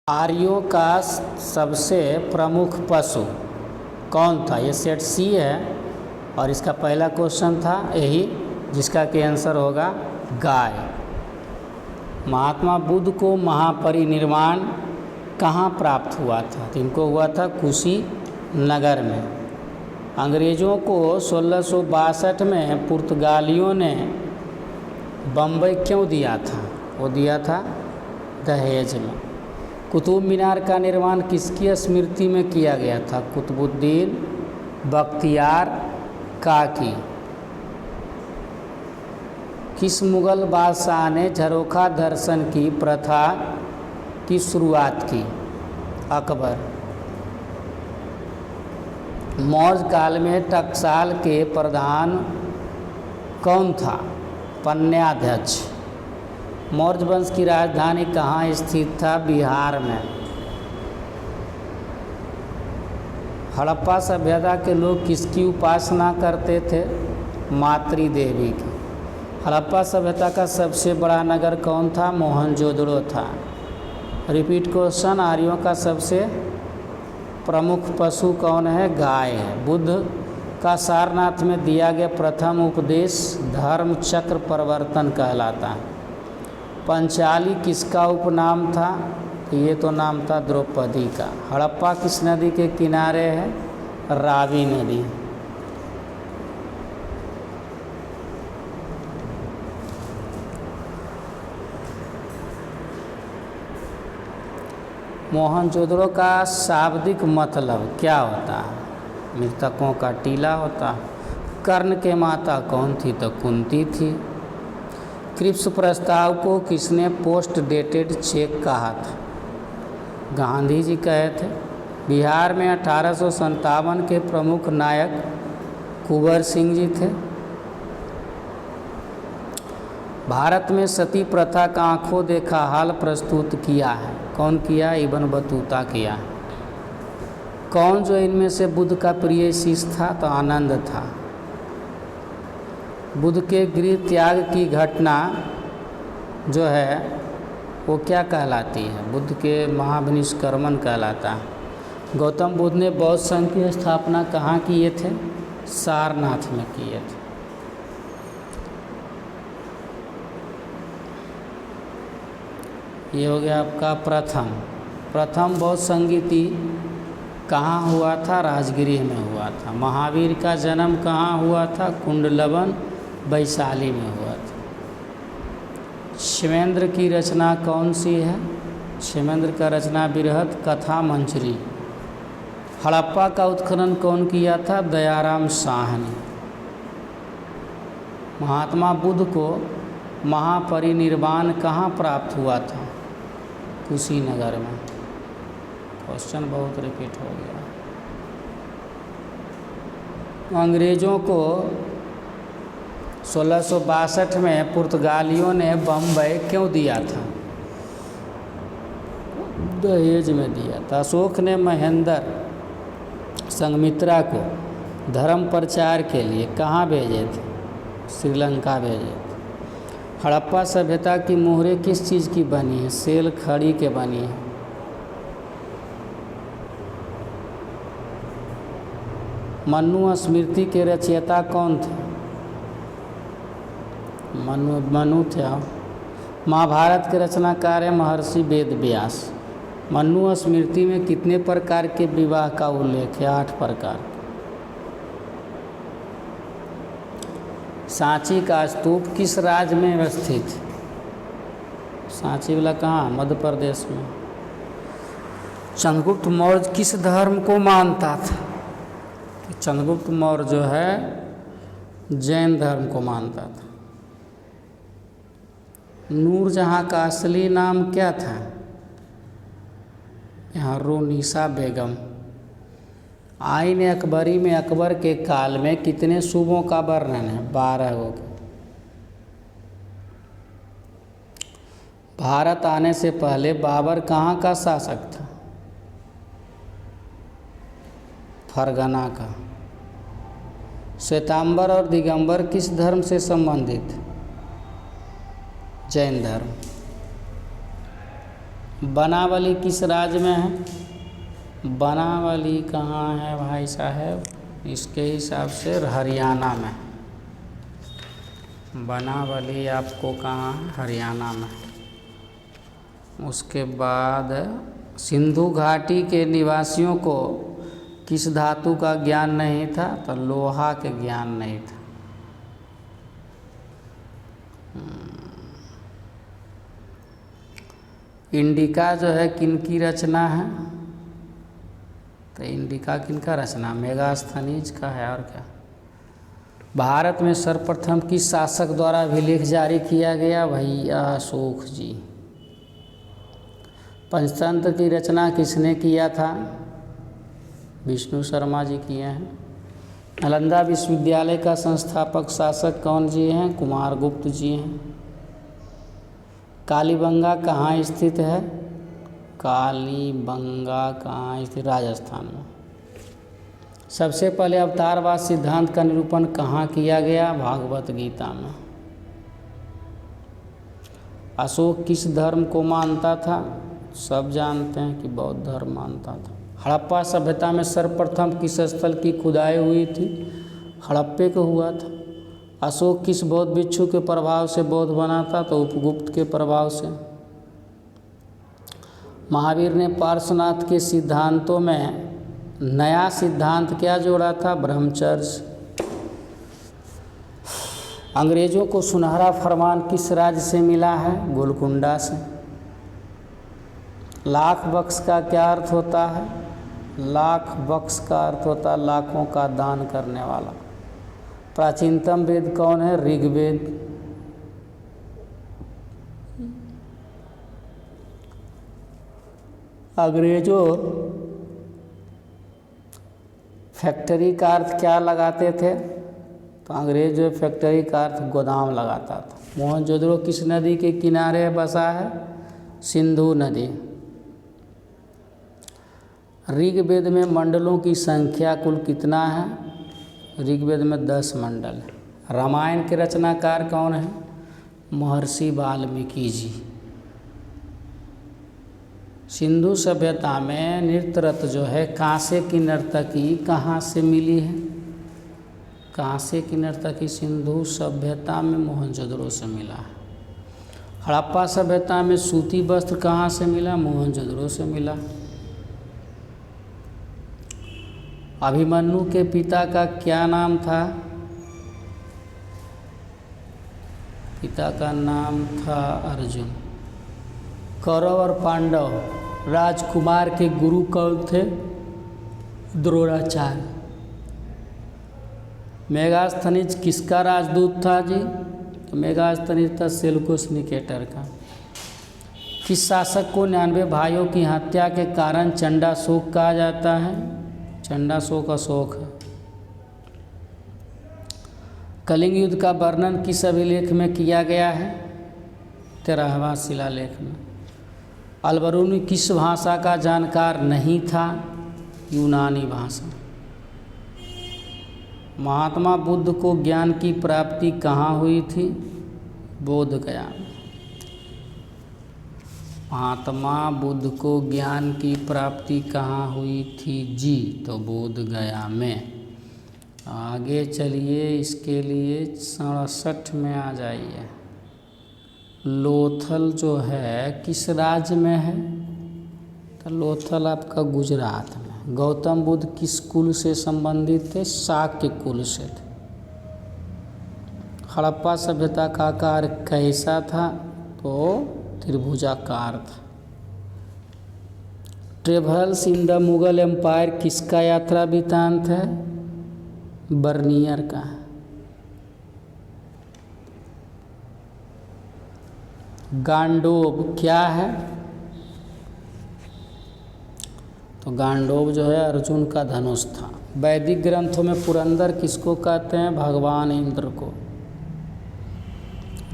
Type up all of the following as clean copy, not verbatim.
आर्यों का सबसे प्रमुख पशु कौन था? ये सेट सी है और इसका पहला क्वेश्चन था यही, जिसका कि आंसर होगा गाय। महात्मा बुद्ध को महापरिनिर्वाण कहाँ प्राप्त हुआ था? तो इनको हुआ था कुशीनगर में। अंग्रेज़ों को 1662 में पुर्तगालियों ने बम्बई क्यों दिया था? वो दिया था दहेज में। कुतुब मीनार का निर्माण किसकी स्मृति में किया गया था? कुतुबुद्दीन बख्तियार काकी। किस मुग़ल बादशाह ने झरोखा दर्शन की प्रथा की शुरुआत की? अकबर। मौर्य काल में टकसाल के प्रधान कौन था? पन्याध्यक्ष। मौर्य वंश की राजधानी कहाँ स्थित था? बिहार में। हड़प्पा सभ्यता के लोग किसकी उपासना करते थे? मातृ देवी की। हड़प्पा सभ्यता का सबसे बड़ा नगर कौन था? मोहनजोदड़ो था। रिपीट क्वेश्चन, आर्यों का सबसे प्रमुख पशु कौन है? गाय है। बुद्ध का सारनाथ में दिया गया प्रथम उपदेश धर्म चक्र प्रवर्तन कहलाता है। पंचाली किसका उपनाम था? ये तो नाम था द्रौपदी का। हड़प्पा किस नदी के किनारे है? रावी नदी। मोहनजोदड़ो का शाब्दिक मतलब क्या होता है? मृतकों का टीला होता है। कर्ण के माता कौन थी? तो कुंती थी। क्रिप्स प्रस्ताव को किसने पोस्ट डेटेड चेक कहा था? गांधी जी कहे थे। बिहार में 1857 के प्रमुख नायक कुंवर सिंह जी थे। भारत में सती प्रथा का आंखों देखा हाल प्रस्तुत किया है। कौन किया? इब्न बतूता किया। कौन जो इनमें से बुद्ध का प्रिय शिष्य था? तो आनंद था। बुद्ध के गृह त्याग की घटना जो है वो क्या कहलाती है? बुद्ध के महाविनिष्क्रमण कहलाता है। गौतम बुद्ध ने बौद्ध संघ की स्थापना कहाँ किए थे? सारनाथ में किए थे। ये हो गया आपका प्रथम बौद्ध संगीति कहाँ हुआ था? राजगृह में हुआ था। महावीर का जन्म कहाँ हुआ था? कुंडलवन वैशाली में हुआ था। क्षेमेंद्र की रचना कौन सी है? क्षेमेंद्र का रचना बृहद कथा मंजरी। हड़प्पा का उत्खनन कौन किया था? दयाराम साहनी। महात्मा बुद्ध को महापरिनिर्वाण कहाँ प्राप्त हुआ था? कुशीनगर में। क्वेश्चन बहुत रिपीट हो गया। अंग्रेज़ों को 1662 में पुर्तगालियों ने बम्बई क्यों दिया था? दहेज में दिया था। अशोक ने महेंद्र संघमित्रा को धर्म प्रचार के लिए कहाँ भेजे थे? श्रीलंका भेजे थे। हड़प्पा सभ्यता की मोहरें किस चीज़ की बनी है? सेल खड़ी के बनी है। मनु स्मृति के रचयिता कौन थे? मनु थे। महाभारत के रचनाकार है महर्षि वेद व्यास। मनु स्मृति में कितने प्रकार के विवाह का उल्लेख है? 8 प्रकार। सांची का स्तूप किस राज्य में स्थित? सांची वाला कहाँ? मध्य प्रदेश में। चंद्रगुप्त मौर्य किस धर्म को मानता था? चंद्रगुप्त मौर्य जो है जैन धर्म को मानता था। नूरजहाँ का असली नाम क्या था? यहाँ रुनीसा बेगम। आईन अकबरी में अकबर के काल में कितने सूबों का वर्णन है? 12 हो गए। भारत आने से पहले बाबर कहाँ का शासक था? फरगना का। श्वेतांबर और दिगंबर किस धर्म से संबंधित? जैन धर्म। बनावली किस राज्य में है? बनावली कहाँ है भाई साहब? इसके हिसाब से हरियाणा में। बनावली आपको कहाँ है? हरियाणा में। उसके बाद सिंधु घाटी के निवासियों को किस धातु का ज्ञान नहीं था? तो लोहा के ज्ञान नहीं था। इंडिका जो है किनकी रचना है? तो इंडिका किनका रचना? मेगास्थनीज का है। और क्या? भारत में सर्वप्रथम किस शासक द्वारा अभिलेख जारी किया गया? भैया अशोक जी। पंचतंत्र की रचना किसने किया था? विष्णु शर्मा जी किए हैं। नालंदा विश्वविद्यालय का संस्थापक शासक कौन जी हैं? कुमारगुप्त जी हैं। कालीबंगा कहाँ स्थित है? कालीबंगा कहाँ स्थित? राजस्थान में। सबसे पहले अवतारवाद सिद्धांत का निरूपण कहाँ किया गया? भागवत गीता में। अशोक किस धर्म को मानता था? सब जानते हैं कि बौद्ध धर्म मानता था। हड़प्पा सभ्यता में सर्वप्रथम किस स्थल की खुदाई हुई थी? हड़प्पे को हुआ था। अशोक किस बौद्ध भिक्षु के प्रभाव से बौद्ध बना था? तो उपगुप्त के प्रभाव से। महावीर ने पार्श्वनाथ के सिद्धांतों में नया सिद्धांत क्या जोड़ा था? ब्रह्मचर्य। अंग्रेजों को सुनहरा फरमान किस राज्य से मिला है? गोलकुंडा से। लाख बक्स का क्या अर्थ होता है? लाख बक्स का अर्थ होता है लाखों का दान करने वाला। प्राचीनतम वेद कौन है? ऋग्वेद। अंग्रेजों फैक्ट्री का अर्थ क्या लगाते थे? तो अंग्रेज जो फैक्ट्री का अर्थ गोदाम लगाता था। मोहनजोदड़ो किस नदी के किनारे बसा है? सिंधु नदी। ऋग्वेद में मंडलों की संख्या कुल कितना है? ऋग्वेद में 10 मंडल है। रामायण के रचनाकार कौन है? महर्षि वाल्मीकि जी। सिंधु सभ्यता में नृत्यरत जो है कांसे की नर्तकी कहाँ से मिली है? कांसे की नर्तकी सिंधु सभ्यता में मोहनजोदड़ो से मिला है। हड़प्पा सभ्यता में सूती वस्त्र कहाँ से मिला? मोहनजोदड़ो से मिला। अभिमन्यु के पिता का क्या नाम था? पिता का नाम था अर्जुन। कौरव और पांडव राजकुमार के गुरु कौन थे? द्रोणाचार्य। मेगास्थनीज किसका राजदूत था जी? तो मेगास्थनीज था सेल्यूकस निकेटर का। किस शासक को 99 भाइयों की हत्या के कारण चंडाशोक कहा जाता है? चंडाशोक अशोक है। कलिंग युद्ध का वर्णन किस अभिलेख में किया गया है? 13वां शिलालेख में। अलबरूनी किस भाषा का जानकार नहीं था? यूनानी भाषा। महात्मा बुद्ध को ज्ञान की प्राप्ति कहाँ हुई थी? बोध गया में। महात्मा बुद्ध को ज्ञान की प्राप्ति कहाँ हुई थी जी? तो बोध गया में। आगे चलिए, इसके लिए 67 में आ जाइए। लोथल जो है किस राज्य में है? तो लोथल आपका गुजरात में। गौतम बुद्ध किस कुल से संबंधित थे? शाक्य कुल से थे। हड़प्पा सभ्यता का आकार कैसा था? तो त्रिभुजाकार था। Travels in the Mughal empire किसका यात्रा वृत्तांत है? बर्नियर का। गांडोब क्या है? तो गांडोब जो है अर्जुन का धनुष था। वैदिक ग्रंथों में पुरंदर किसको कहते हैं? भगवान इंद्र को।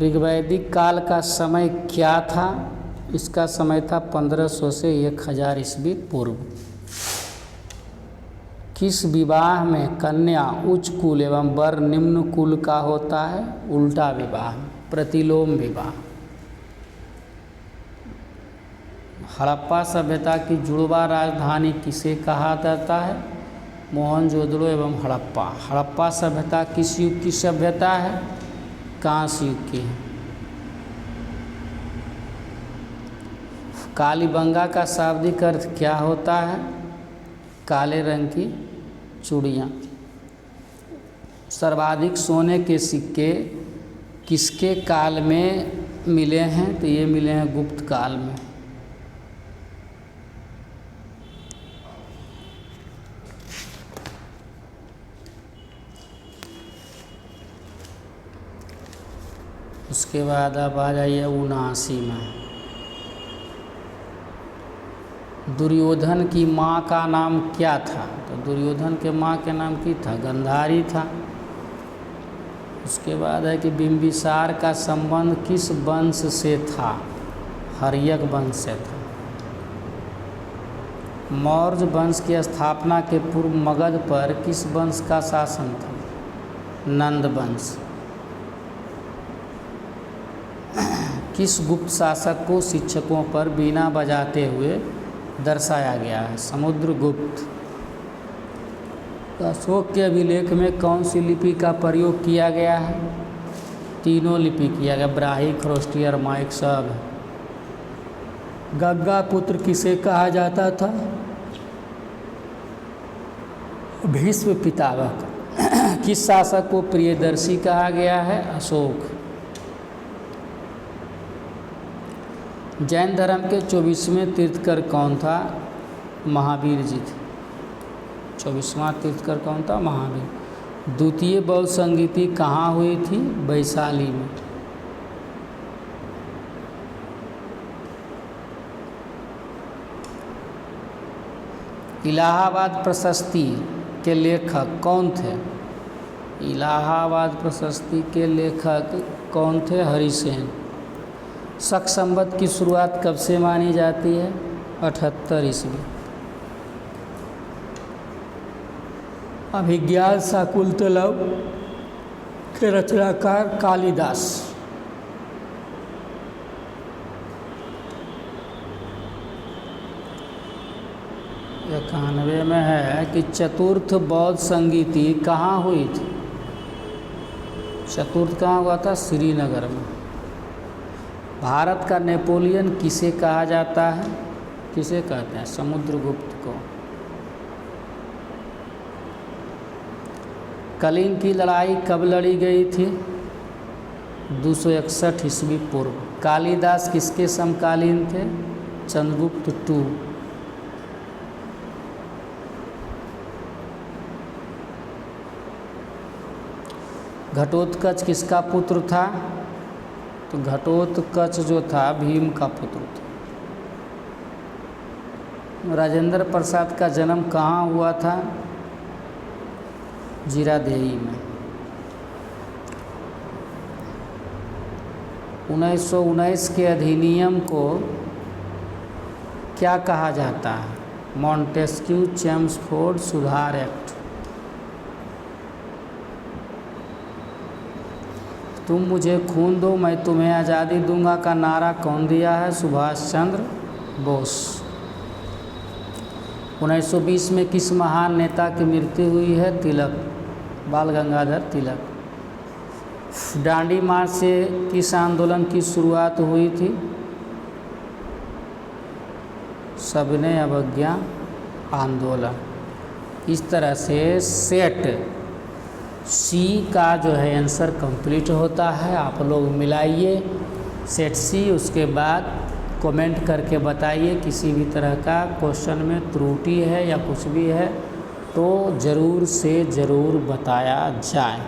ऋग्वैदिक काल का समय क्या था? इसका समय था 1500 से 1000 ईस्वी पूर्व। किस विवाह में कन्या उच्च कुल एवं वर निम्न कुल का होता है? उल्टा विवाह, प्रतिलोम विवाह। हड़प्पा सभ्यता की जुड़वा राजधानी किसे कहा जाता है? मोहनजोदड़ो एवं हड़प्पा। हड़प्पा सभ्यता किस युग की सभ्यता है? कांस्य युग की है। कालीबंगा का शाब्दिक अर्थ क्या होता है? काले रंग की चूड़ियाँ। सर्वाधिक सोने के सिक्के किसके काल में मिले हैं? तो ये मिले हैं गुप्त काल में। उसके बाद आप आ जाइए 79 में। दुर्योधन की माँ का नाम क्या था? तो दुर्योधन के माँ के नाम की था? गंधारी था। उसके बाद है कि बिंबिसार का संबंध किस वंश से था? हर्यक वंश से था। मौर्य वंश की स्थापना के पूर्व मगध पर किस वंश का शासन था? नंद वंश। किस गुप्त शासक को शिक्षकों पर बीना बजाते हुए दर्शाया गया है? समुद्रगुप्त। अशोक के अभिलेख में कौन सी लिपि का प्रयोग किया गया है? तीनों लिपि किया गया, ब्राह्मी, खरोष्टी, अरमाइक सब। गंगा पुत्र किसे कहा जाता था? भीष्म पितामह। किस शासक को प्रियदर्शी कहा गया है? अशोक। जैन धर्म के 24वें तीर्थकर कौन था? महावीर जी थे। 24वां तीर्थकर कौन था? महावीर। द्वितीय बौद्ध संगीति कहाँ हुई थी? वैशाली में। इलाहाबाद प्रशस्ति के लेखक कौन थे? इलाहाबाद प्रशस्ति के लेखक कौन थे? हरिसेन। शक संवत की शुरुआत कब से मानी जाती है? 78 ईस्वी। अभिज्ञान शाकुंतलम के रचनाकार कालिदास। 91 में है कि चतुर्थ बौद्ध संगीति कहाँ हुई थी? चतुर्थ कहाँ हुआ था? श्रीनगर में। भारत का नेपोलियन किसे कहा जाता है? किसे कहते हैं? समुद्रगुप्त को। कलिंग की लड़ाई कब लड़ी गई थी? 261 ईस्वी पूर्व। कालिदास किसके समकालीन थे? चंद्रगुप्त II। घटोत्कच किसका पुत्र था? तो घटोत्कच जो था भीम का पुत्र था। राजेंद्र प्रसाद का जन्म कहाँ हुआ था? जीरादेई में। 1919 के अधिनियम को क्या कहा जाता है? मॉन्टेस्क्यू चेम्सफोर्ड सुधार एक्ट। तुम मुझे खून दो मैं तुम्हें आज़ादी दूंगा का नारा कौन दिया है? सुभाष चंद्र बोस। 1920 में किस महान नेता की मृत्यु हुई है? तिलक, बाल गंगाधर तिलक। डांडी मार्च से किस आंदोलन की शुरुआत हुई थी? सविनय अवज्ञा आंदोलन। इस तरह से सेट सी का जो है आंसर कंप्लीट होता है। आप लोग मिलाइए सेट सी, उसके बाद कमेंट करके बताइए किसी भी तरह का क्वेश्चन में त्रुटि है या कुछ भी है तो ज़रूर से ज़रूर बताया जाए।